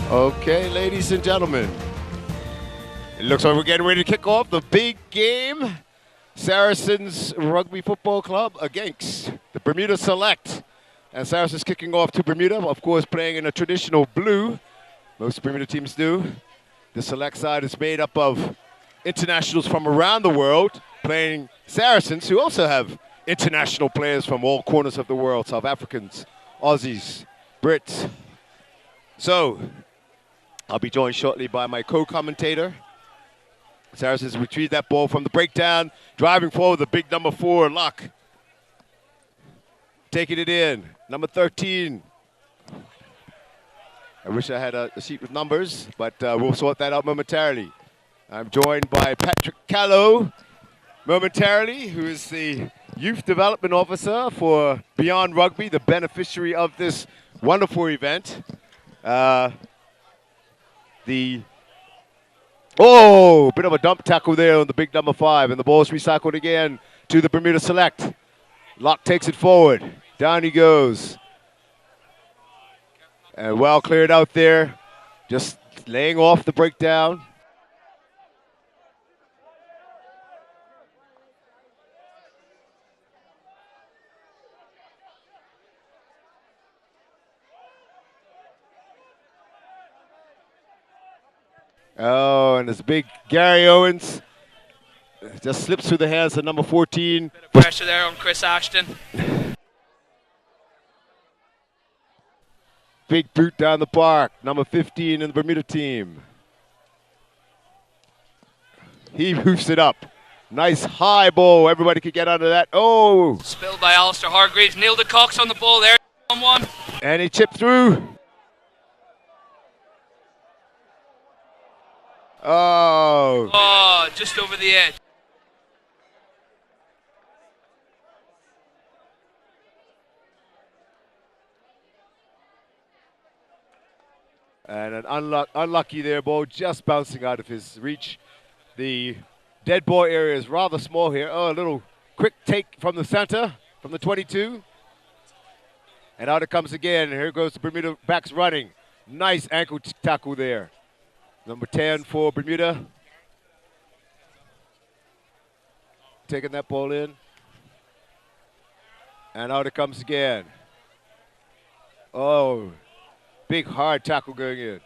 Okay, ladies and gentlemen, it looks like we're getting ready to kick off the big game. Saracens Rugby Football Club against the Bermuda Select. And Saracens kicking off to Bermuda, of course playing in a traditional blue. Most Bermuda teams do. The Select side is made up of internationals from around the world playing Saracens, who also have international players from all corners of the world, South Africans, Aussies, Brits. So, I'll be joined shortly by my co-commentator. Saracens retrieve that ball from the breakdown, driving forward the big number 4, Luck. Taking it in, number 13. I wish I had a sheet with numbers, but we'll sort that out momentarily. I'm joined by Patrick Callow momentarily, who is the Youth Development Officer for Beyond Rugby, the beneficiary of this wonderful event. Bit of a dump tackle there on the big number 5, and the ball's recycled again to the Bermuda Select. Locke takes it forward. Down he goes. And well cleared out there, just laying off the breakdown. Oh, and this big Gary Owens just slips through the hands of number 14. Bit of pressure there on Chris Ashton. Big boot down the park, number 15 in the Bermuda team. He hoofs it up. Nice high ball, everybody could get under that. Oh! Spilled by Alistair Hargreaves, Neil de Cox on the ball there, on one. And he chipped through. Oh! Oh, just over the edge. And an unlucky there ball, just bouncing out of his reach. The dead ball area is rather small here. Oh, a little quick take from the center, from the 22. And out it comes again. Here goes the Bermuda backs running. Nice ankle tackle there. Number 10 for Bermuda. Taking that ball in. And out it comes again. Oh, big hard tackle going in.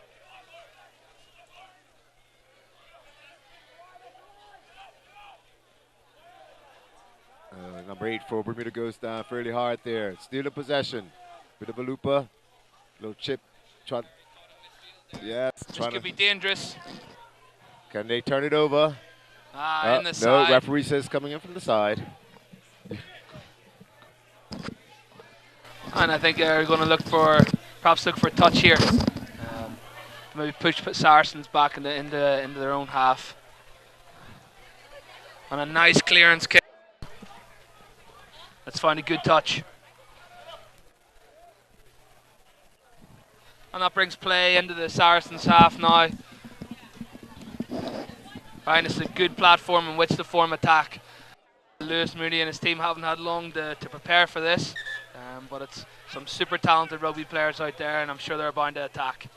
Number 8 for Bermuda goes down fairly hard there. Stealing possession. Bit of a looper. Little chip. Yes. This could be dangerous. Can they turn it over? In the side. No, referee says coming in from the side. And I think they're going to perhaps look for a touch here. Maybe put Saracens back into their own half. And a nice clearance kick. Let's find a good touch. And that brings play into the Saracens half now. Right, it's a good platform in which to form attack. Lewis Mooney and his team haven't had long to prepare for this. But it's some super talented rugby players out there, and I'm sure they're bound to attack.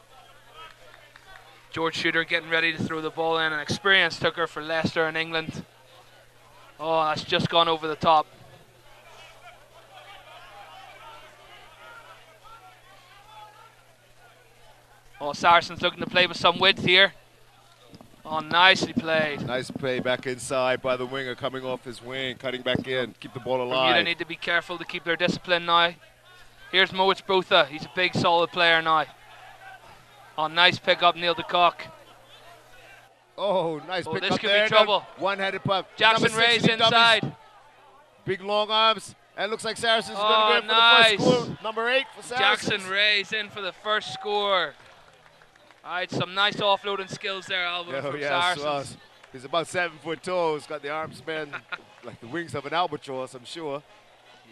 George Shooter getting ready to throw the ball in, an experienced hooker for Leicester in England. Oh, that's just gone over the top. Oh, Saracens looking to play with some width here. Oh, nicely played. Nice play back inside by the winger, coming off his wing, cutting back in, keep the ball alive. Bermuda need to be careful to keep their discipline now. Here's Moritz Botha. He's a big, solid player now. Oh, nice pick up, Neil de Cock. Oh, nice pick up there. This could be trouble. One-handed puff. Jackson Ray's inside. Dummies. Big long arms. And looks like Saracens is going to go in for the first score. Number 8 for Saracens. Jackson Ray's in for the first score. All right, some nice offloading skills there, Alvin, from Saracens. Well, he's about 7 foot tall. He's got the arm span like the wings of an albatross, I'm sure.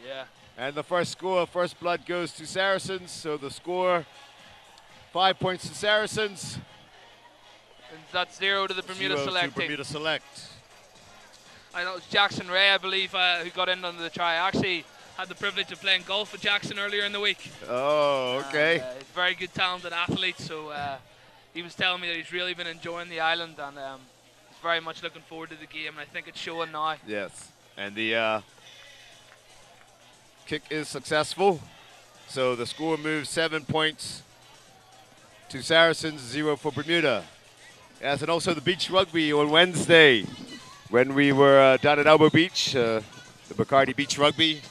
Yeah. And the first score, first blood goes to Saracens. So the score, 5 points to Saracens. And that's 0 to the Bermuda Select team. Bermuda Select. I know it was Jackson Ray, I believe, who got in under the try. I actually had the privilege of playing golf with Jackson earlier in the week. Oh, okay. He's a very good, talented athlete, so he was telling me that he's really been enjoying the island, and he's very much looking forward to the game, and I think it's showing now. Yes, and the kick is successful. So the score moves 7 points to Saracens, 0 for Bermuda. Yes, and also the beach rugby on Wednesday when we were down at Elbow Beach, the Bacardi Beach Rugby,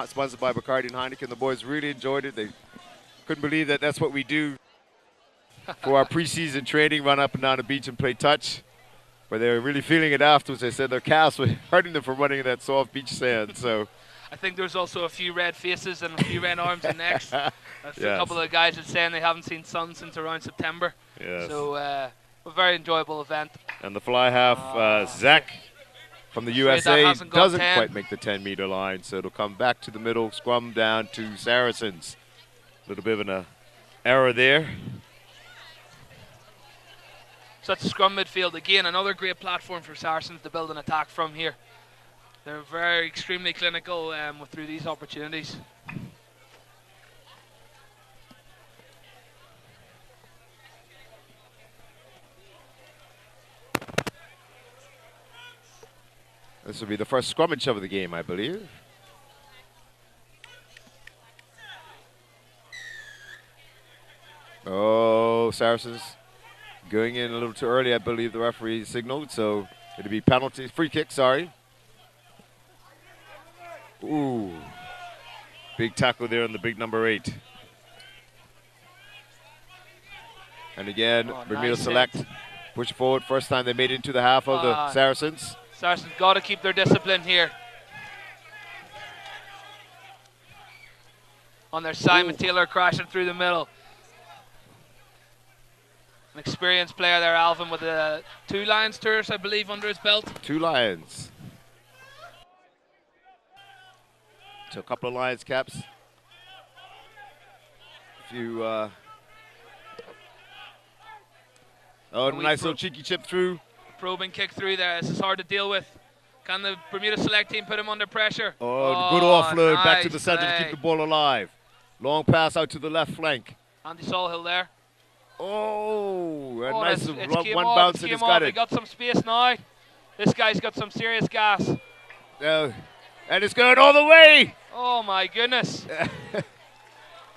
sponsored by Bacardi and Heineken. The boys really enjoyed it. They couldn't believe that that's what we do for our preseason training, run up and down the beach and play touch. But they were really feeling it afterwards. They said their calves were hurting them from running in that soft beach sand. So I think there's also a few red faces and a few red arms and necks. A Yes. couple of guys are saying they haven't seen sun since around September. Yes. So a very enjoyable event. And the fly half, Zach from the Afraid that USA hasn't gone doesn't 10. quite make the 10-meter line, so it'll come back to the middle, scrum down to Saracens. A little bit of an error there. So that's scrum midfield. Again, another great platform for Saracens to build an attack from here. They're very extremely clinical through these opportunities. This will be the first scrummage of the game, I believe. Oh, Saracens going in a little too early, I believe the referee signaled, so it'll be penalty, free kick, sorry. Ooh, big tackle there on the big number 8. And again, Bermuda nice select, push forward, first time they made it into the half of the Saracens. Saracens got to keep their discipline here. On their Simon Taylor crashing through the middle. An experienced player there, Alvin, with 2 Lions tours, I believe, under his belt. 2 Lions. So a couple of Lions caps. A few. Nice little cheeky chip through. Probing kick through there. This is hard to deal with. Can the Bermuda select team put him under pressure? Oh, good offload back to nice the center to play. keep the ball alive. Long pass out to the left flank. Andy Sawhill there. Oh, a Oh, nice it's one came bounce off, and came he's off. got He it. got some space now. This guy's got some serious gas. And it's going all the way. Oh my goodness.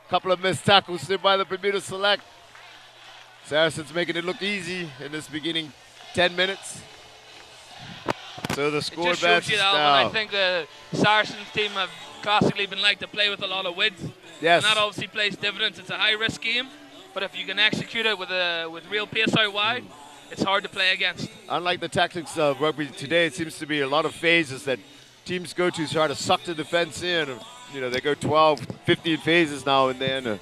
Couple of missed tackles there by the Bermuda select. Saracens making it look easy in this beginning 10 minutes. So the score It just shows you, advances Alvin, now. I think the Saracens team have classically been like to play with a lot of width. Yes. And that obviously plays dividends. It's a high-risk game, but if you can execute it with real pace out wide, it's hard to play against. Unlike the tactics of rugby today, it seems to be a lot of phases that teams go to try to suck the defense in. You know, they go 12, 15 phases now and then.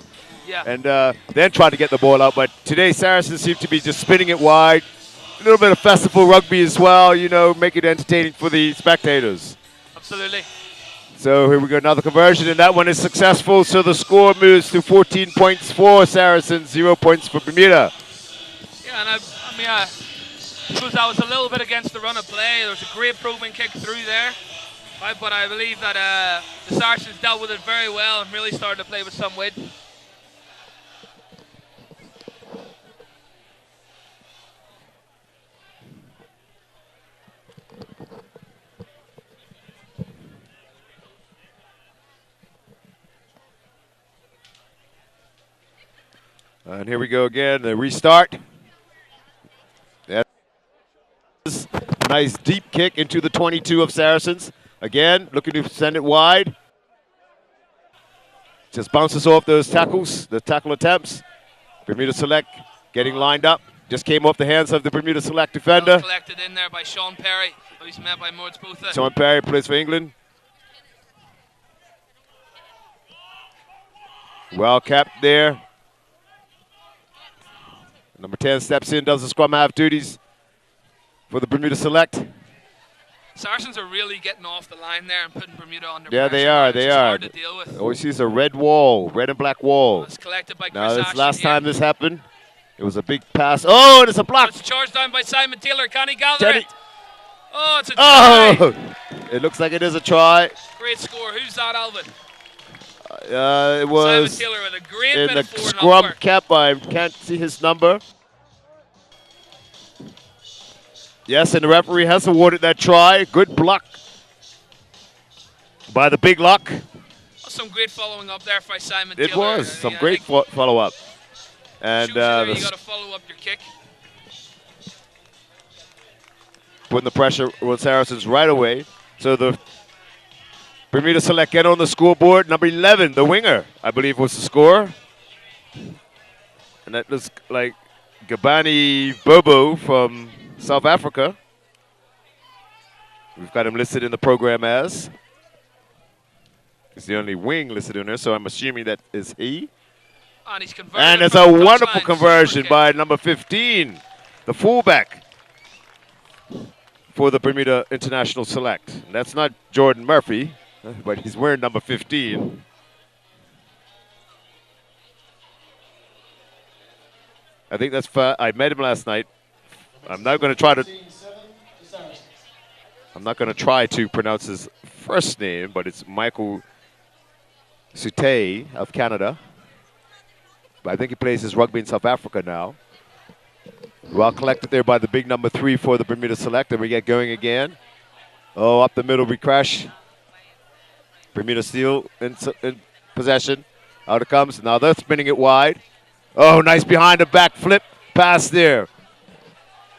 Yeah. And then try to get the ball out. But today, Saracens seem to be just spinning it wide. A little bit of festival rugby as well, you know, make it entertaining for the spectators. Absolutely. So here we go, another conversion, and that one is successful. So the score moves to 14 points for Saracens, 0 points for Bermuda. Yeah, and I suppose that was a little bit against the run of play. There was a great probing kick through there. Right, but I believe that the Saracens dealt with it very well and really started to play with some width. And here we go again, the restart. Nice deep kick into the 22 of Saracens. Again, looking to send it wide. Just bounces off those tackles, the tackle attempts. Bermuda select getting lined up. Just came off the hands of the Bermuda select defender. Well collected in there by Sean Perry, who's met by Moritz Botha. Sean Perry plays for England. Well kept there. Number 10 steps in, does the scrum half duties for the Bermuda select. Saracens are really getting off the line there and putting Bermuda under Yeah, pressure. they are. It's They just are. hard to deal with. All you see is a red wall, red and black wall. It's collected by Chris Now, this Ashton last here. time this happened, it was a big pass. Oh, and it's a block. It's charged down by Simon Taylor. Can he gather Jenny. it? Oh, it's a try. Oh, it looks like it is a try. Great score. Who's that, Alvin? It was Simon Taylor with a great in bit the of forward scrum work. cap. I can't see his number. Yes, and the referee has awarded that try. Good block by the big lock. Some great following up there by Simon It Taylor. was some great follow-up. And shows you there you got to follow up your kick. Putting the pressure on Saracens right away. So the Bermuda Select get on the scoreboard. Number 11, the winger, I believe was the score. And that looks like Gabani Bobo from South Africa. We've got him listed in the program as. He's the only wing listed in there, so I'm assuming that is he. And he's converted. And it's a wonderful conversion by number 15, the fullback for the Bermuda International Select. And that's not Jordan Murphy, but he's wearing number 15. I think that's I met him last night. I'm not going to try to. I'm not going to try to pronounce his first name, but it's Michael Sute of Canada. But I think he plays his rugby in South Africa now. Well collected there by the big number 3 for the Bermuda Select, and we get going again. Oh, up the middle we crash. Bermuda still in possession. Out it comes. Now they're spinning it wide. Oh, nice behind the back flip pass there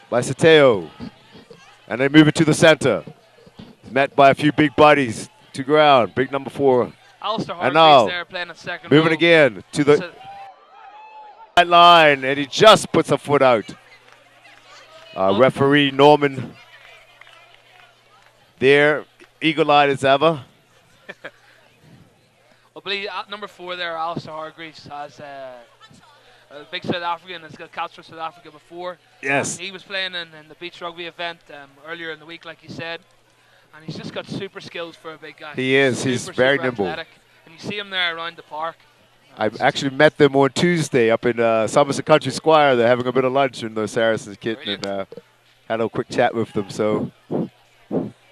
by Sateo. And they move it to the center. Met by a few big bodies to ground. Big number 4. Alistair and now there playing a second moving again to the line, and he just puts a foot out. Referee Norman there, eagle-eyed as ever. I believe at number 4 there, Alistair Hargreaves has a big South African that's got caps for South Africa before. Yes. He was playing in the beach rugby event earlier in the week, like you said. And he's just got super skills for a big guy. He is. He's very nimble. Athletic. And you see him there around the park. I've actually met them on Tuesday up in Somerset Country Square. They're having a bit of lunch in the Saracens kitten, and had a quick chat with them. So,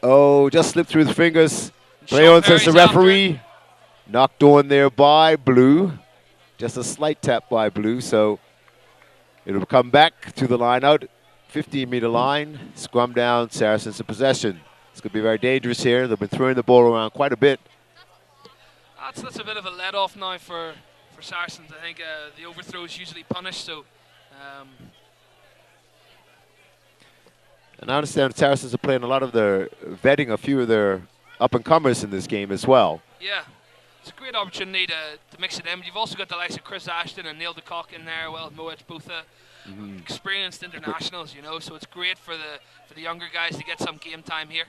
oh, just slipped through the fingers. Play on, says the referee. Knocked on there by Blue. Just a slight tap by Blue. So it'll come back to the line out. 15-meter line. Scrum down. Saracens in possession. It's going to be very dangerous here. They've been throwing the ball around quite a bit. That's a bit of a let-off now for Saracens. I think the overthrow is usually punished. So, and I understand Saracens are playing a lot of their vetting a few of their up-and-comers in this game as well. Yeah, it's a great opportunity to mix it in. But you've also got the likes of Chris Ashton and Neil de Kock in there. Well, Moet, both experienced internationals, you know. So it's great for the younger guys to get some game time here.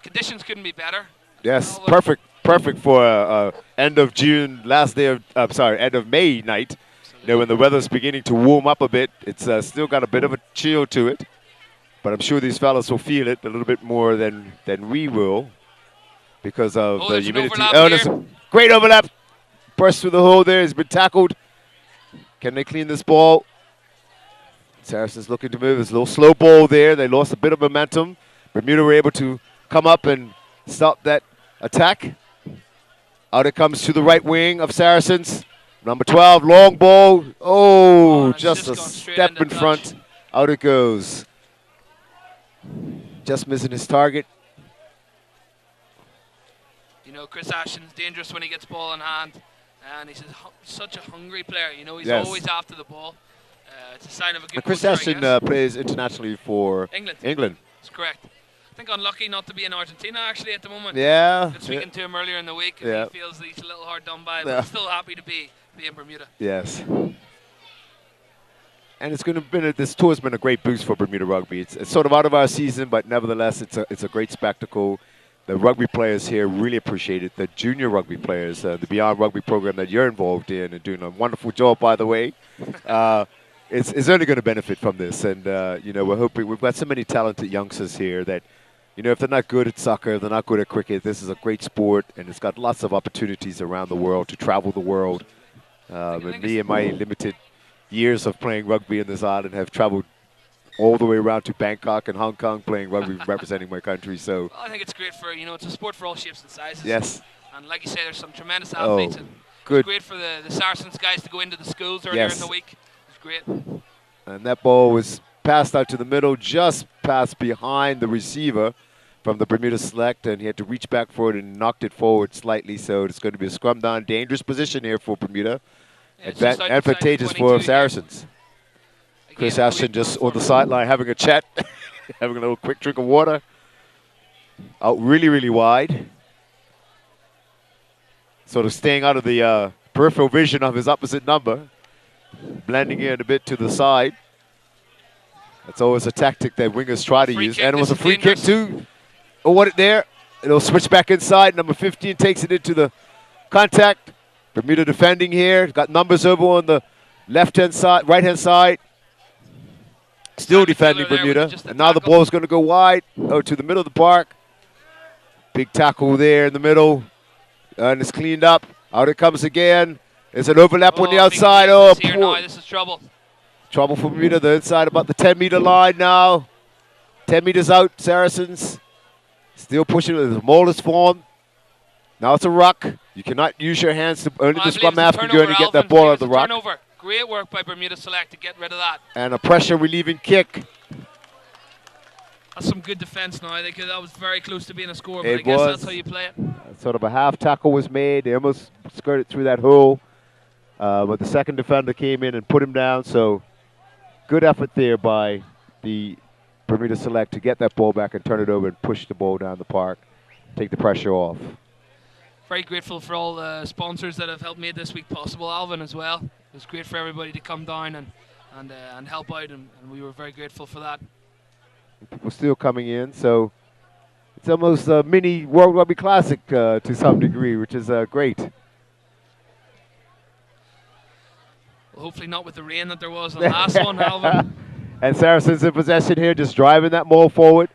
Conditions couldn't be better. Yes, perfect for end of June, end of May night. You know, when the weather's beginning to warm up a bit, it's still got a bit of a chill to it. But I'm sure these fellas will feel it a little bit more than we will because of the humidity. Oh, there's a great overlap. Burst through the hole there. He's been tackled. Can they clean this ball? Saracens looking to move. It's a little slow ball there. They lost a bit of momentum. Bermuda were able to come up and stop that attack. Out it comes to the right wing of Saracens. Number 12, long ball. Oh, just a step in front. Out it goes. Just missing his target. You know, Chris Ashton's dangerous when he gets ball in hand. And he's such a hungry player. You know, he's always after the ball. It's a sign of a good Chris Ashton plays internationally for England. That's correct. I think unlucky not to be in Argentina actually at the moment. Yeah. Been speaking to him earlier in the week, and he feels that he's a little hard done by, but still happy to be in Bermuda. Yes. And it's going to be this tour's been a great boost for Bermuda rugby. It's sort of out of our season, but nevertheless, it's a great spectacle. The rugby players here really appreciate it. The junior rugby players, the Beyond Rugby program that you're involved in, and doing a wonderful job, by the way. It's only going to benefit from this, and you know, we're hoping we've got so many talented youngsters here that, you know, if they're not good at soccer, they're not good at cricket. This is a great sport, and it's got lots of opportunities around the world to travel the world. And me and my limited years of playing rugby in this island have traveled all the way around to Bangkok and Hong Kong playing rugby, representing my country. So well, I think it's great for, you know, it's a sport for all shapes and sizes. Yes. And like you say, there's some tremendous athletes. And good. It's great for the Saracens guys to go into the schools earlier in the week. It's great. And that ball was passed out to the middle, just passed behind the receiver from the Bermuda Select, and he had to reach back for it and knocked it forward slightly. So it's going to be a scrum down. Dangerous position here for Bermuda. Yeah, Advantageous for Saracens. Chris Ashton just on the sideline having a chat, having a little quick drink of water. Out really, really wide. Sort of staying out of the peripheral vision of his opposite number. Blending in a bit to the side. That's always a tactic that wingers try to use. And it was a free kick too. Oh, what it there. It'll switch back inside. Number 15 takes it into the contact. Bermuda defending here. Got numbers over on the left-hand side, right-hand side. Still defending Bermuda. And now the ball is going to go wide. Oh, to the middle of the park. Big tackle there in the middle. And it's cleaned up. Out it comes again. There's an overlap on the outside. Oh, poor. This is trouble. Trouble for Bermuda. The inside about the 10-meter line now. 10 meters out, Saracens. Still pushing it. The maul is formed. Now it's a ruck. You cannot use your hands to only the scrum half can go and get that ball out of the ruck. Turnover. Great work by Bermuda Select to get rid of that. And a pressure relieving kick. That's some good defense now. That was very close to being a score, but I guess that's how you play it. Sort of a half tackle was made. They almost skirted through that hole. But the second defender came in and put him down. So good effort there by the Bermuda Select to get that ball back and turn it over and push the ball down the park. Take the pressure off. Very grateful for all the sponsors that have helped make this week possible. Alvin as well. It was great for everybody to come down and help out, and we were very grateful for that. People still coming in, so it's almost a mini World Rugby Classic to some degree, which is great. Well, hopefully not with the rain that there was on the last one, Alvin. And Saracens in possession here, just driving that ball forward.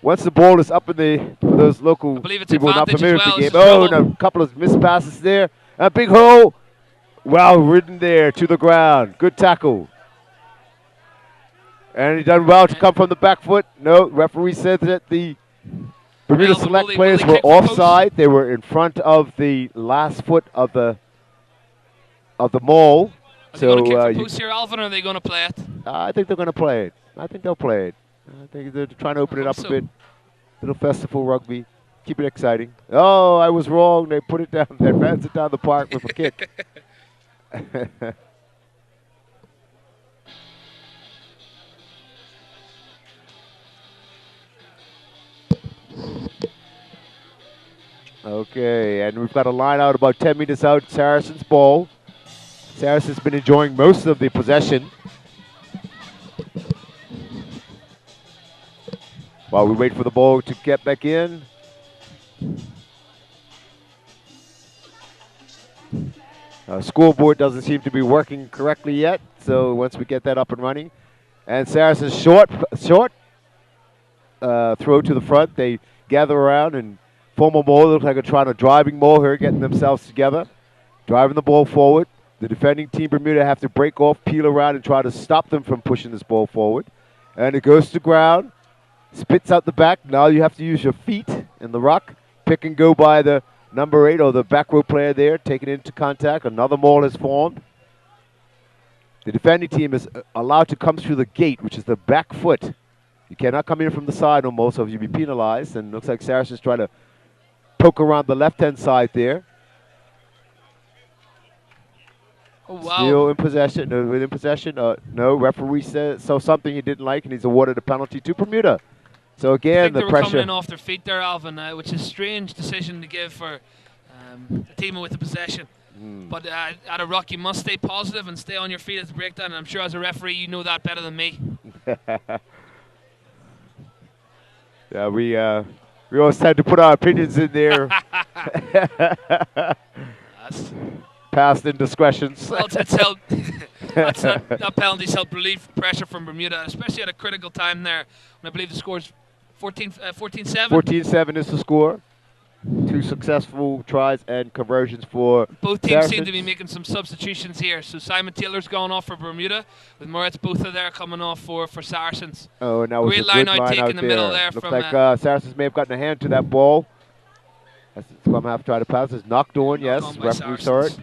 Once the ball is up in the, for those local people not familiar with the game. Oh, no, a couple of missed passes there. A big hole. Well ridden there to the ground. Good tackle. And he done well to come from the back foot. No, referee said that the Bermuda Select players were offside. They were in front of the last foot of the maul. Are they going to kick the post here, Alvin, or are they going to play it? I think they're going to play it. I think they'll play it. I think they're trying to open it up a bit. Little festival rugby. Keep it exciting. Oh, I was wrong. They put it down. They advanced it down the park with a kick. Okay, and we've got a line out about 10 meters out. Saracens ball. Saracens been enjoying most of the possession. While we wait for the ball to get back in. Scoreboard doesn't seem to be working correctly yet, so once we get that up and running. And Saracens short throw to the front. They gather around and form a maul. Looks like a trying to driving maul here, getting themselves together. Driving the ball forward. The defending team Bermuda have to break off, peel around, and try to stop them from pushing this ball forward. And it goes to the ground. Spits out the back. Now you have to use your feet in the ruck. Pick and go by the number 8 or the back row player there, taking it into contact. Another maul is formed. The defending team is allowed to come through the gate, which is the back foot. You cannot come in from the side almost, or you'll be penalized. And it looks like Saracens trying to poke around the left-hand side there. Oh, wow. Still in possession. Within possession. No, referee saw something he didn't like, and he's awarded a penalty to Bermuda. So again, the pressure. They were coming in off their feet there, Alvin, which is a strange decision to give for a team with the possession. But at a ruck, you must stay positive and stay on your feet at the breakdown. And I'm sure as a referee, you know that better than me. Yeah, we always had to put our opinions in there. That's past indiscretions. Well, that penalty's helped relieve pressure from Bermuda, especially at a critical time there. And I believe the score's 14-7. 14-7 is the score. 2 successful tries and conversions for both teams Saracens. seem to be making some substitutions here. So Simon Taylor's gone off for Bermuda, with Moritz Botha there coming off for Saracens. Oh, and that was great a line good out line take out in the there. middle there. Looks from like Saracens may have gotten a hand to that ball. That's the scrum half tried to pass. It's knocked on, yes. Referee saw it.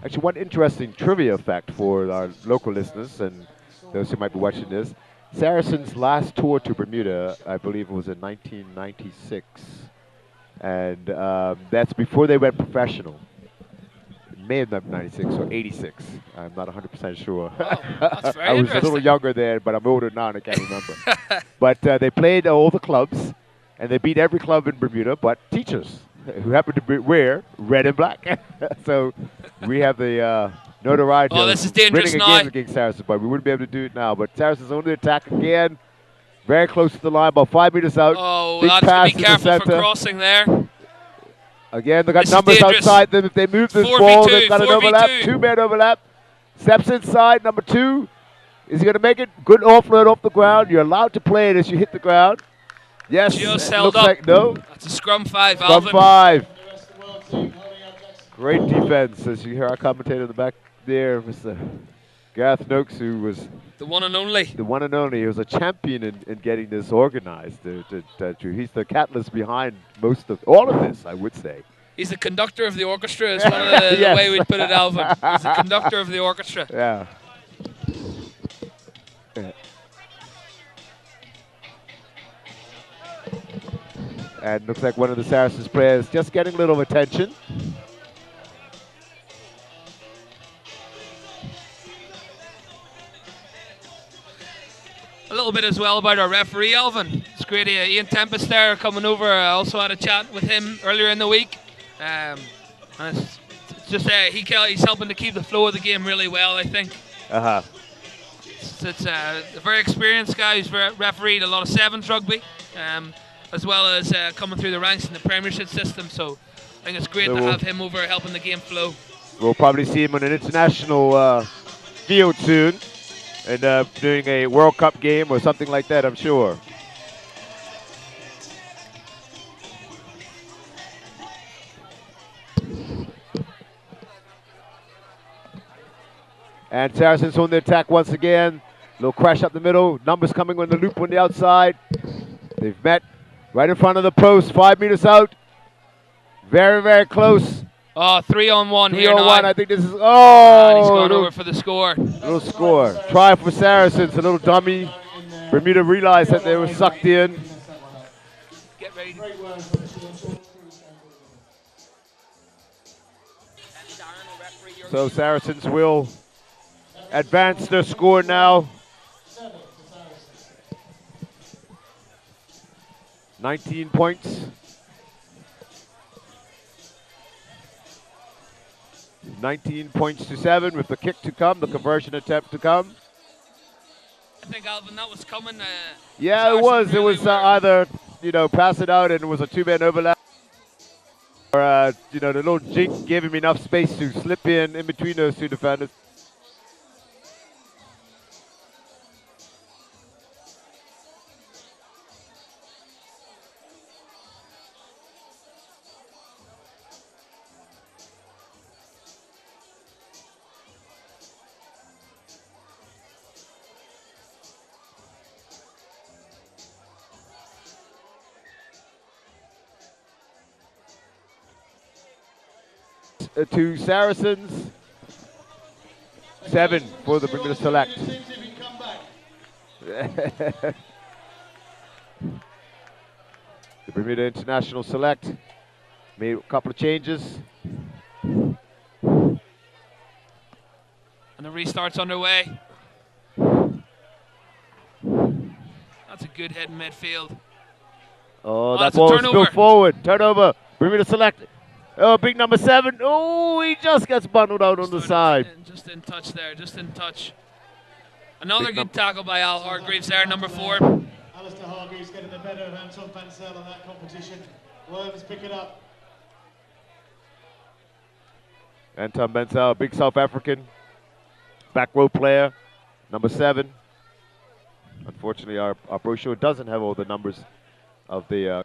Actually, one interesting trivia fact for our local listeners and those who might be watching this. Saracens' last tour to Bermuda, I believe, was in 1996. And that's before they went professional. It may have been 96 or 86. I'm not 100% sure. Oh, that's very I was a little interesting. younger then, but I'm older now and I can't remember. But they played all the clubs, and they beat every club in Bermuda but teachers, who happened to wear red and black. So we have the notoriety Oh, of this is dangerous winning a now. game against Saracens, but we wouldn't be able to do it now. But Saracens on the attack again, very close to the line, about 5 meters out. Oh, Big lads, pass be in the careful for center. crossing there. Again, they got This is numbers dangerous. outside them. If they move this 4v2, ball, they've got an 4v2. overlap. 2-man overlap. Steps inside, number 2. Is he going to make it? Good offload off the ground. You're allowed to play it as you hit the ground. Yes, Just it held looks up. like no. That's a scrum 5, Scrum Alvin. 5. Great defense, as you hear our commentator in the back there, Mr. Gareth Noakes, who was The one and only. the one and only. He was a champion in getting this organized. He's the catalyst behind most of all of this, I would say. He's the conductor of the orchestra, is one of the, Yes. the way we'd put it, Alvin. He's the conductor of the orchestra. Yeah. And looks like one of the Saracens players just getting a little attention. A little bit as well about our referee, Alvin. It's great. Ian Tempest there coming over. I also had a chat with him earlier in the week. And it's just he's helping to keep the flow of the game really well, I think. Uh-huh. It's a very experienced guy who's refereed a lot of sevens rugby, as well as coming through the ranks in the Premiership system. So I think it's great to have him over helping the game flow. We'll probably see him on an international field soon, and doing a World Cup game or something like that, I'm sure. And Saracens on the attack once again. Little crash up the middle. Numbers coming on the loop on the outside. They've met right in front of the post, 5 meters out. Very, very close. Oh, 3-on-1 here 3-on-1, now. I think this is, And he's going little- over for the score. Little score. Try for Saracens, a little dummy. Bermuda realized that they were sucked in. Get ready. So Saracens will advance their score now. 19 points. 19 points to 7 with the kick to come, the conversion attempt to come. I think, Alvin, that was coming. Yeah, it was. It was either, pass it out and it was a 2-man overlap. Or, the little jink gave him enough space to slip in between those two defenders. To Saracens, 7 for the Bermuda Select. The Bermuda International Select made a couple of changes. And the restart's underway. That's a good hit in midfield. Oh, that that's a ball is turnover. still forward. Turnover. Bermuda Select. Oh, big number 7. Oh, he just gets bundled out on the side. Just in touch there, just in touch. Another Big good tackle by Al Hargreaves there, number 4. Alistair Hargreaves getting the better of Anton Pansel in that competition. Worms pick it up. Anton Bensal, big South African. Back row player, number 7. Unfortunately, our brochure doesn't have all the numbers of the...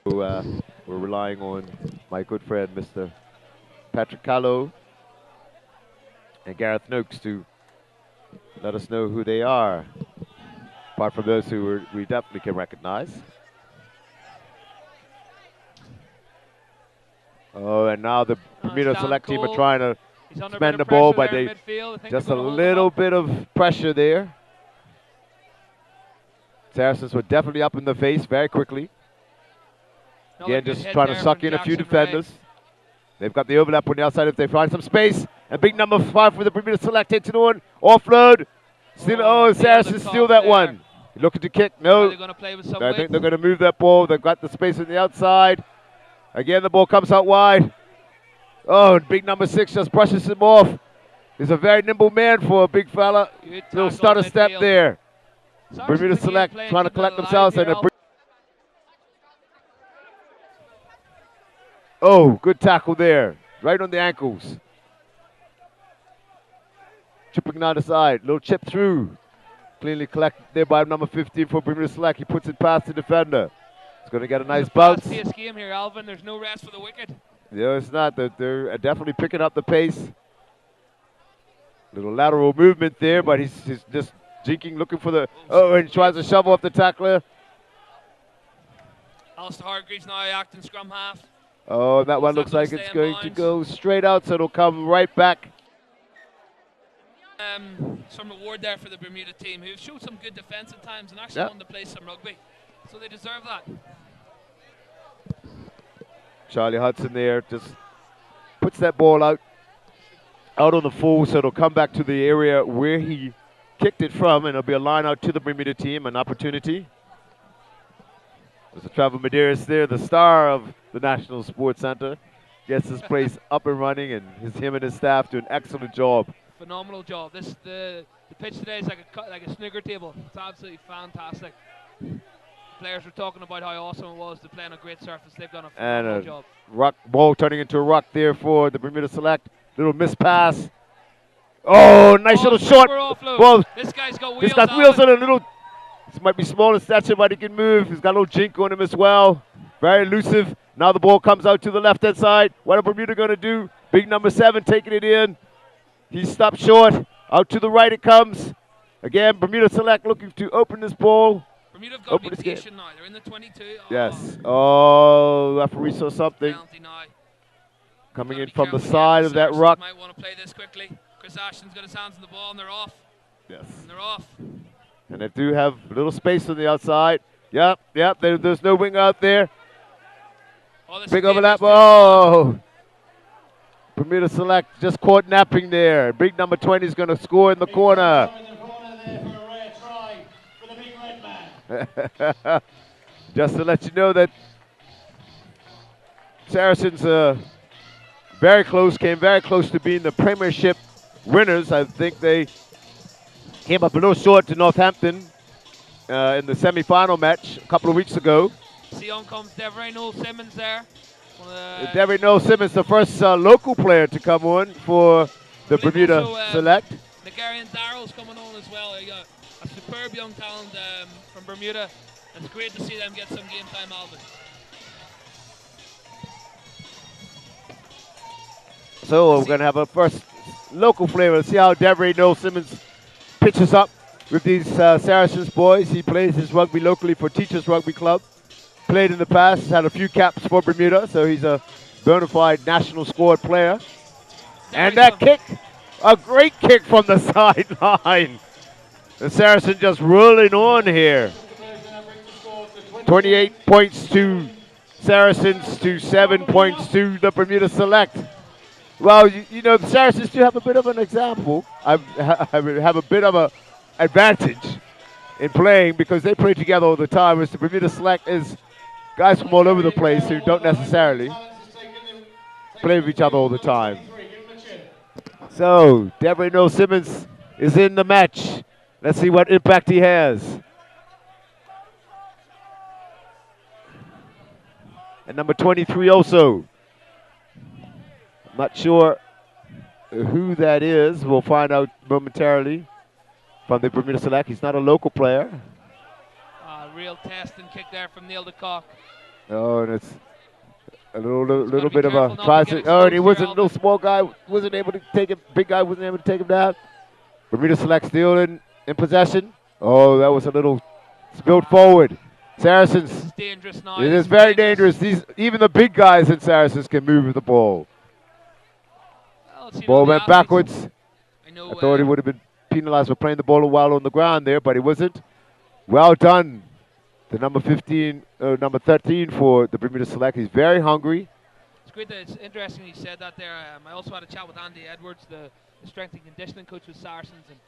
we're relying on my good friend, Mr. Patrick Callow and Gareth Noakes to let us know who they are, apart from those who we definitely can recognize. Oh, and now the Bermuda down Select team are cold. trying to He's under a spend bit of the ball, pressure but there they in midfield. I think just a they're gonna hold him little up. bit of pressure there. Saracens were definitely up in the face very quickly. Another Again, good just hit trying to there suck from in a few Jackson defenders. They've got the overlap on the outside if they find some space. And big number 5 for the Bermuda Select takes it on. Offload. Still, Saracens steal that one. Looking to kick. No. They're going to play with some I weight. think they're going to move that ball. They've got the space on the outside. Again, the ball comes out wide. Oh, and big number 6 just brushes him off. He's a very nimble man for a big fella. Little stutter step there. Bermuda Select trying to collect themselves. Oh, good tackle there. Right on the ankles. Chipping down the side. Little chip through. Cleanly collected there by number 15 for Bermuda Select. He puts it past the defender. It's going to get a nice bounce. Fast-paced game here, Alvin. There's no rest for the wicked. Yeah, it's not. They're definitely picking up the pace. Little lateral movement there, but he's just jinking, looking for the... Oh, and he tries to shove off the tackler. Alistair Hargreaves now acting scrum half. Oh, that one looks like it's going to go straight out, so it'll come right back. Some reward there for the Bermuda team, who've showed some good defence at times and actually wanted to play some rugby. So they deserve that. Charlie Hudson there just puts that ball out on the full, so it'll come back to the area where he kicked it from, and it'll be a line out to the Bermuda team, an opportunity. There's a Trevor Medeiros there, the star of the National Sports Center. Gets this place up and running, and him and his staff do an excellent job. Phenomenal job. The pitch today is like a snooker table. It's absolutely fantastic. Players were talking about how awesome it was to play on a great surface. They've done a phenomenal job. Ruck ball turning into a ruck there for the Bermuda Select. Little miss pass. Oh, nice little short. Well, this guy's got wheels. He's got wheels on a little. This might be small in stature, but he can move. He's got a little jink on him as well. Very elusive. Now the ball comes out to the left-hand side. What are Bermuda going to do? Big number 7 taking it in. He stopped short. Out to the right it comes. Again, Bermuda Select looking to open this ball. Bermuda have got to be patient now. They're in the 22. Yes. Oh, referee saw something. Coming in from the side of that ruck. Might want to play this quickly. Chris Ashton's got his hands on the ball and they're off. Yes. And they're off. And they do have a little space on the outside. Yep. There's no wing out there. Big overlap. Oh. Bermuda Select just caught napping there. Big number 20 is going to score in the corner. Just to let you know that Saracens came very close to being the Premiership winners. I think they came up a little short to Northampton in the semi-final match a couple of weeks ago. See on comes Devery Noel Simmons there. Devery Noel Simmons, the first local player to come on for the Bermuda Select. Nigerian Darrell's coming on as well. A superb young talent from Bermuda. It's great to see them get some game time, Alvin. So we're going to have a first local flavor. See how Devery Noel Simmons pitches up with these Saracens boys. He plays his rugby locally for Teachers Rugby Club. Played in the past, has had a few caps for Bermuda, so he's a bona fide national squad player. And that kick, a great kick from the sideline. The Saracens just rolling on here. 28 points to Saracens to 7 points to the Bermuda Select. Well, you know, the Saracens do have a bit of an example. have a bit of an advantage in playing because they play together all the time, whereas the Bermuda Select is guys from all over the place who don't necessarily play with each other all the time. So, Devery Noel Simmons is in the match. Let's see what impact he has. And number 23 also. I'm not sure who that is. We'll find out momentarily from the Bermuda Select. He's not a local player. Real testing kick there from Neil de Kock. Oh, and it's a little bit of a try. Oh, and he wasn't a little small guy. Wasn't able to take him. Big guy wasn't able to take him down. Bermuda Select still in possession. Oh, that was a little spilled forward. Saracens. This is dangerous now. It This is very dangerous. Even the big guys in Saracens can move with the ball. Well, it's, Ball the went athletes. backwards. I know. I thought he would have been penalized for playing the ball while on the ground there, but he wasn't. Well done. The number 15, number 13 for the Bermuda Select. He's very hungry. It's great that it's interesting you said that there. I also had a chat with Andy Edwards, the strength and conditioning coach with Saracens, and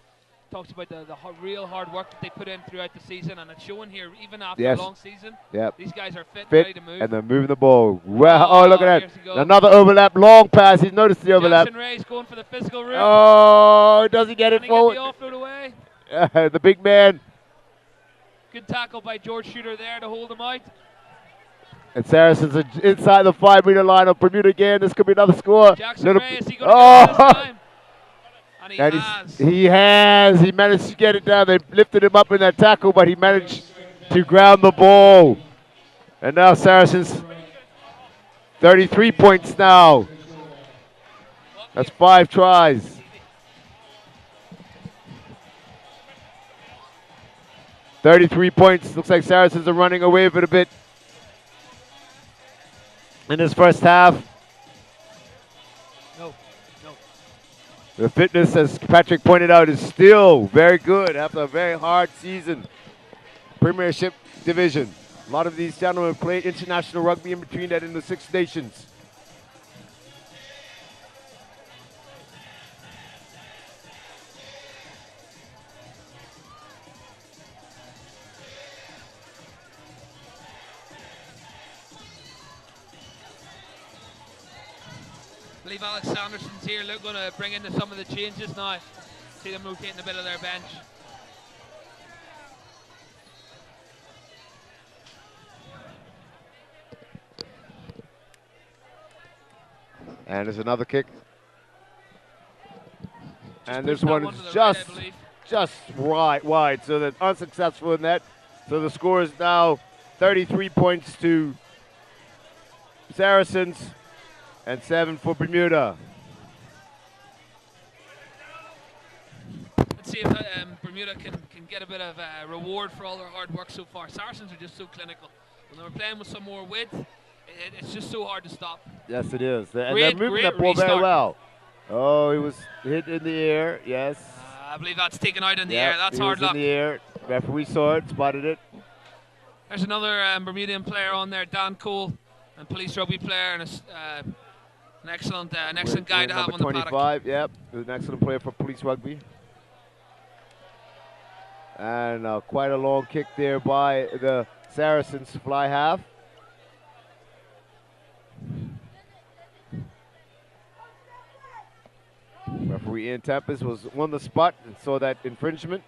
talks about the real hard work that they put in throughout the season, and it's showing here even after a long season. Yep. These guys are fit, ready to move. And they're moving the ball. Well, oh, look at that. Go. Another overlap, long pass. He's noticed the overlap. Jackson Ray's going for the physical route. Oh, does he get it forward? Get the offload away. The big man. Good tackle by George Shooter there to hold him out. And Saracens are inside the 5-meter line of Bermuda again. This could be another score. Jackson Ray, is he going to get it this time? And he has. He managed to get it down. They lifted him up in that tackle, but he managed to ground the ball. And now Saracens, 33 points now. That's 5 tries. $33 points. Looks like Saracens are running away with it a bit in this first half. No. The fitness, as Patrick pointed out, is still very good after a very hard season. Premiership division. A lot of these gentlemen played international rugby in between that in the Six Nations. I believe Alex Sanderson's here. They're going to bring in some of the changes now. See them rotating a bit of their bench. And there's another kick. And this one is just right wide. So that's unsuccessful in that. So the score is now 33 points to Saracens and 7 for Bermuda. Let's see if Bermuda can get a bit of a reward for all their hard work so far. Saracens are just so clinical. When they're playing with some more width, it's just so hard to stop. Yes, it is. And they're moving that ball very well. Oh, he was hit in the air, yes. I believe that's taken out in the air. That's hard luck. In the air. Referee saw it, spotted it. There's another Bermudian player on there, Dan Cole, a police rugby player, and an excellent guy to have on the paddock. 25, yep, an excellent player for police rugby. And quite a long kick there by the Saracens fly half. Referee Ian Tempest was on the spot and saw that infringement.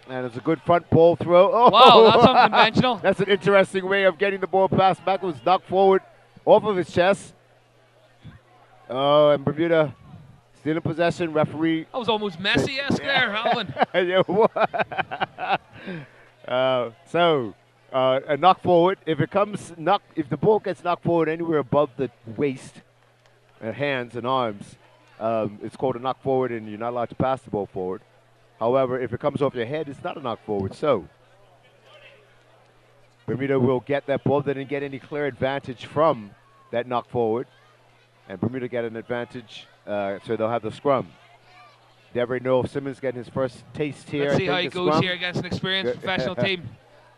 And it's a good front ball throw. Oh, wow, that's unconventional. That's an interesting way of getting the ball passed backwards, knocked forward off of his chest. Oh, and Bermuda still in possession. Referee. That was almost Messi-esque there, Alvin. A knock forward. If the ball gets knocked forward anywhere above the waist, hands and arms, it's called a knock forward, and you're not allowed to pass the ball forward. However, if it comes off your head, it's not a knock forward. So Bermuda will get that ball. They didn't get any clear advantage from that knock forward. And Bermuda get an advantage, so they'll have the scrum. Devery Noel Simmons getting his first taste here. Let's see how he goes here against an experienced professional team.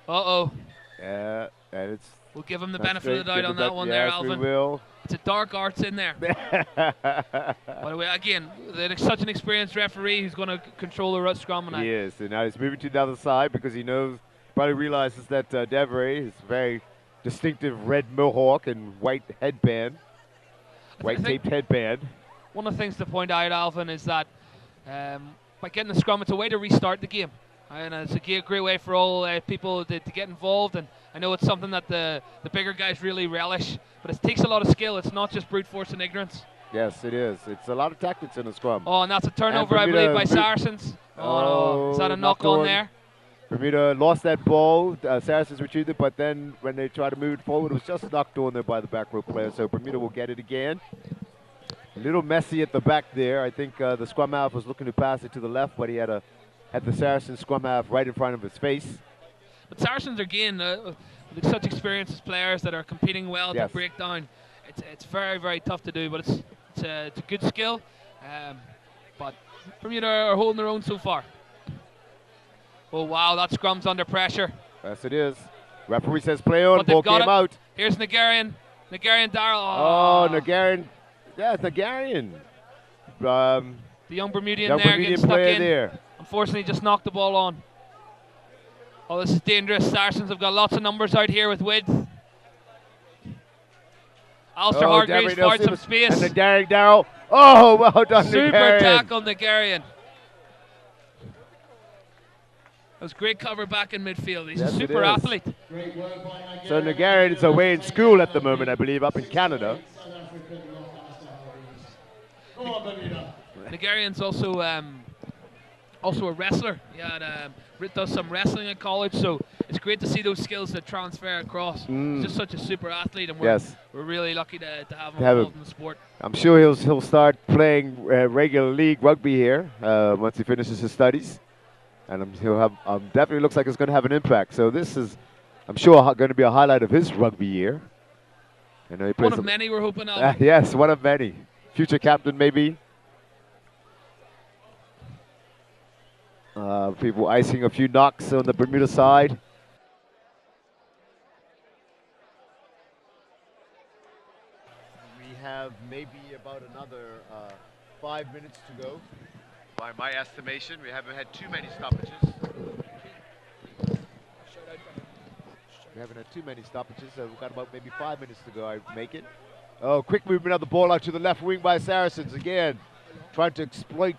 Uh-oh. Yeah, and it's... We'll give him the benefit of the doubt on that one there, Alvin. Yes, we will. It's a dark arts in there. By the way, again, such an experienced referee who's going to control the scrum. He is, and now he's moving to the other side because he knows, probably realizes that Devery is very distinctive red mohawk and white headband, white taped headband. One of the things to point out, Alvin, is that by getting the scrum, it's a way to restart the game. And it's a great way for all people to get involved. And I know it's something that the bigger guys really relish, but it takes a lot of skill. It's not just brute force and ignorance. Yes, it is. It's a lot of tactics in the scrum. Oh, and that's a turnover, I believe, by Saracens. Oh, no. Is that a knock on there? Bermuda lost that ball. Saracens retrieved it, but then when they tried to move it forward, it was just knocked on there by the back row player. So Bermuda will get it again. A little messy at the back there. I think the scrum half was looking to pass it to the left, but he had the Saracens scrum half right in front of his face. But Saracens are again with such experienced players that are competing well at the breakdown. It's very, very tough to do, but it's a good skill. But Bermuda are holding their own so far. Oh wow, that scrum's under pressure. Yes, it is. Referee says play on. But Ball came out. Here's Nigerian Darrell. Oh, Nigerian. Yeah, it's Nigerian. The young Bermudian young there Bermudian getting stuck player in. There. Unfortunately, just knocked the ball on. Oh, this is dangerous. Saracens have got lots of numbers out here with width. Alistair Hargreaves found some space. And Nigerian Darrell. Oh, well done, Super Nigerian. tackle, Nigerian. That was great cover back in midfield. He's a super athlete. So Nigerian is away in school at the moment, I believe, up in Canada. Nigerian's also a wrestler. He had does some wrestling at college, so it's great to see those skills that transfer across. He's just such a super athlete, and we're really lucky to have him involved in the sport. I'm sure he'll start playing regular league rugby here once he finishes his studies, and definitely looks like it's going to have an impact. So this is, I'm sure, going to be a highlight of his rugby year. I know he plays one of many we're hoping. Yes, one of many. Future captain, maybe. People icing a few knocks on the Bermuda side. We have maybe about another 5 minutes to go. By my estimation, we haven't had too many stoppages. We haven't had too many stoppages, so we've got about maybe 5 minutes to go, I make it. Oh, quick movement of the ball out to the left wing by Saracens again. Trying to exploit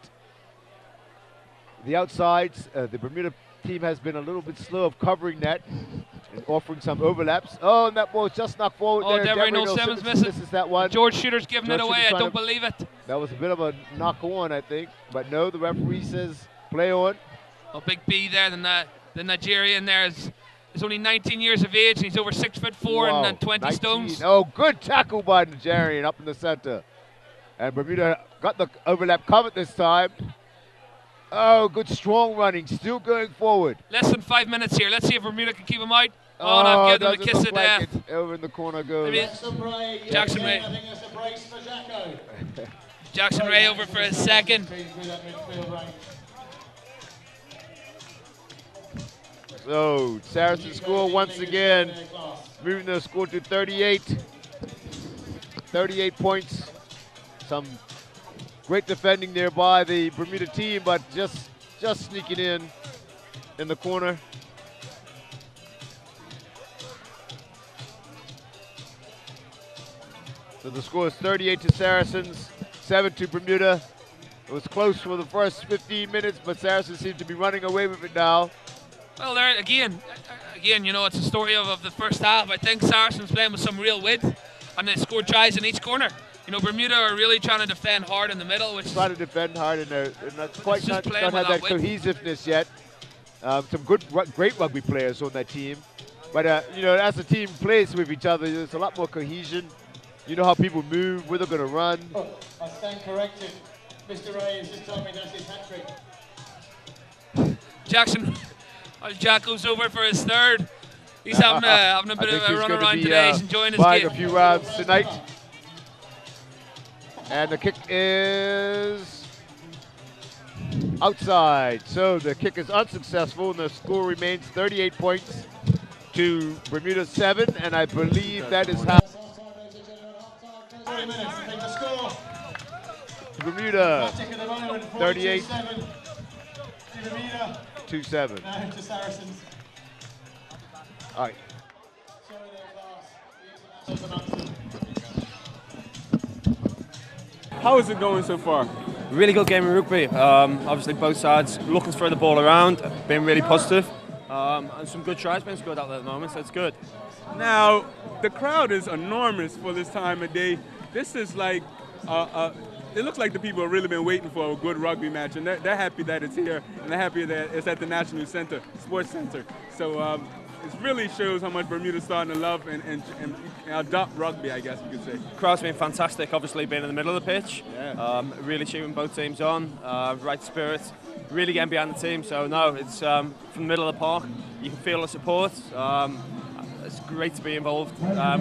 the outsides. The Bermuda team has been a little bit slow of covering that and offering some overlaps. Oh, and that ball just knocked forward there. Devery Simmons misses that one. George Shooter's giving it away. I don't believe it. That was a bit of a knock on, I think. But no, the referee says play on. Oh, big B there. The Nigerian there is only 19 years of age, and he's over 6'4" and 20 stones. Oh, good tackle by Nigerian up in the center. And Bermuda got the overlap covered this time. Oh, good strong running, still going forward. Less than 5 minutes here. Let's see if Bermuda can keep him out. Oh, and I've given him a kiss of death. Over in the corner goes. Jackson Ray. Jackson Ray over for a second. So, Saracens score once again, moving their score to 38. 38 points. Some great defending there by the Bermuda team, but just sneaking in the corner. So the score is 38 to Saracens, 7 to Bermuda. It was close for the first 15 minutes, but Saracens seem to be running away with it now. Well, there again, you know, it's a story of the first half. I think Saracens playing with some real width, and they scored tries in each corner. You know, Bermuda are really trying to defend hard in the middle, which trying to defend hard, and they're not quite not have that cohesiveness yet. Some great rugby players on that team, but you know, as the team plays with each other, there's a lot more cohesion. You know how people move, where they're going to run. Oh, I stand corrected. Mr. Ray has just told me that's his hat trick. Jack goes over for his third. He's having a bit of a run around today. He's enjoying his game. A few rounds tonight. And the kick is outside. So the kick is unsuccessful, and the score remains 38 points to Bermuda 7, and I believe that is how. Bermuda 38 to 7. All right. How is it going so far? Really good game of rugby. Obviously both sides looking to throw the ball around, being really positive. And some good tries being scored out there at the moment, so it's good. Now, the crowd is enormous for this time of day. This is like it looks like the people have really been waiting for a good rugby match, and they're happy that it's here, and they're happy that it's at the National Center, Sports Center. So it really shows how much Bermuda's starting to love and adopt rugby, I guess you could say. Crowd's been fantastic, obviously being in the middle of the pitch, Yeah. really cheering both teams on, right spirit, really getting behind the team. So no, it's from the middle of the park, you can feel the support. It's great to be involved,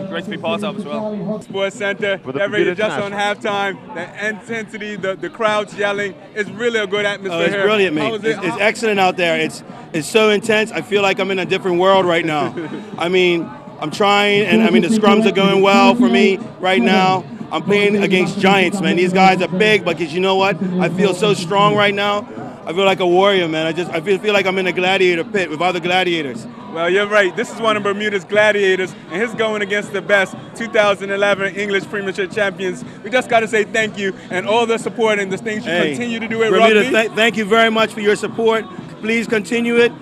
great to be part of as well. Sports Center, With the they're ready Bermuda just on halftime. The intensity, the crowd's yelling. It's really a good atmosphere It's here. brilliant, How mate. is it? It's excellent out there. It's so intense. I feel like I'm in a different world right now. I mean, I'm trying, and I mean the scrums are going well for me right now. I'm playing against giants, man. These guys are big, but you know what? I feel so strong right now. I feel like a warrior, man. I feel like I'm in a gladiator pit with other gladiators. Well, you're right. This is one of Bermuda's gladiators, and he's going against the best 2011 English Premiership champions. We just got to say thank you and all the support and the things you continue to do at Bermuda, rugby. thank you very much for your support. Please continue it.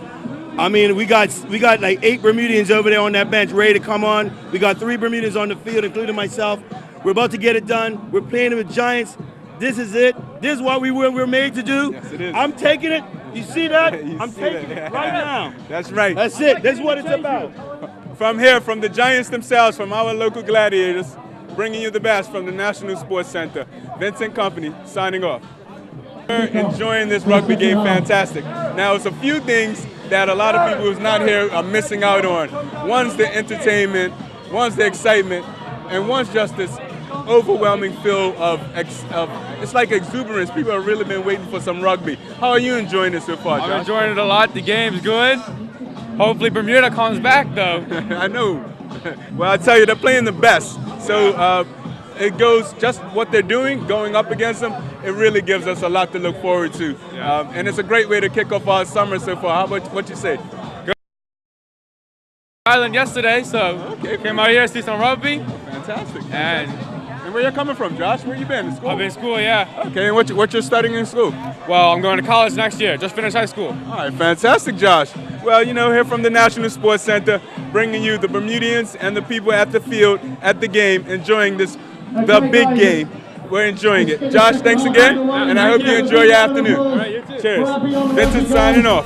I mean, we got like 8 Bermudians over there on that bench ready to come on. We got 3 Bermudians on the field, including myself. We're about to get it done. We're playing with giants. This is it. This is what we're made to do. Yes, it is. I'm taking it. You see that? I'm see taking that. it right now. That's right. That's it. That's what it's about. From here, from the Giants themselves, from our local gladiators, bringing you the best from the National Sports Center. Vincent Company signing off. We're enjoying this rugby game fantastic. Now, it's a few things that a lot of people who's not here are missing out on. One's the entertainment, one's the excitement, and one's just this overwhelming feel of it's like exuberance. People have really been waiting for some rugby. How are you enjoying it so far, Josh? I'm enjoying it a lot. The game's good. Hopefully Bermuda comes back, though. I know. Well, I tell you, they're playing the best. So it goes just what they're doing, going up against them. It really gives us a lot to look forward to, and it's a great way to kick off our summer so far. How about what you say? Island yesterday, so came out here to see some rugby. Fantastic. And where you coming from, Josh? Where you been? In school? I've been in school, yeah. Okay, and what you're studying in school? Well, I'm going to college next year. Just finished high school. All right, fantastic, Josh. Well, you know, here from the National Sports Center, bringing you the Bermudians and the people at the field, at the game, enjoying the big game. We're enjoying it. Josh, thanks again, and I hope you enjoy your afternoon. All right, you too. Cheers. Vincent signing off.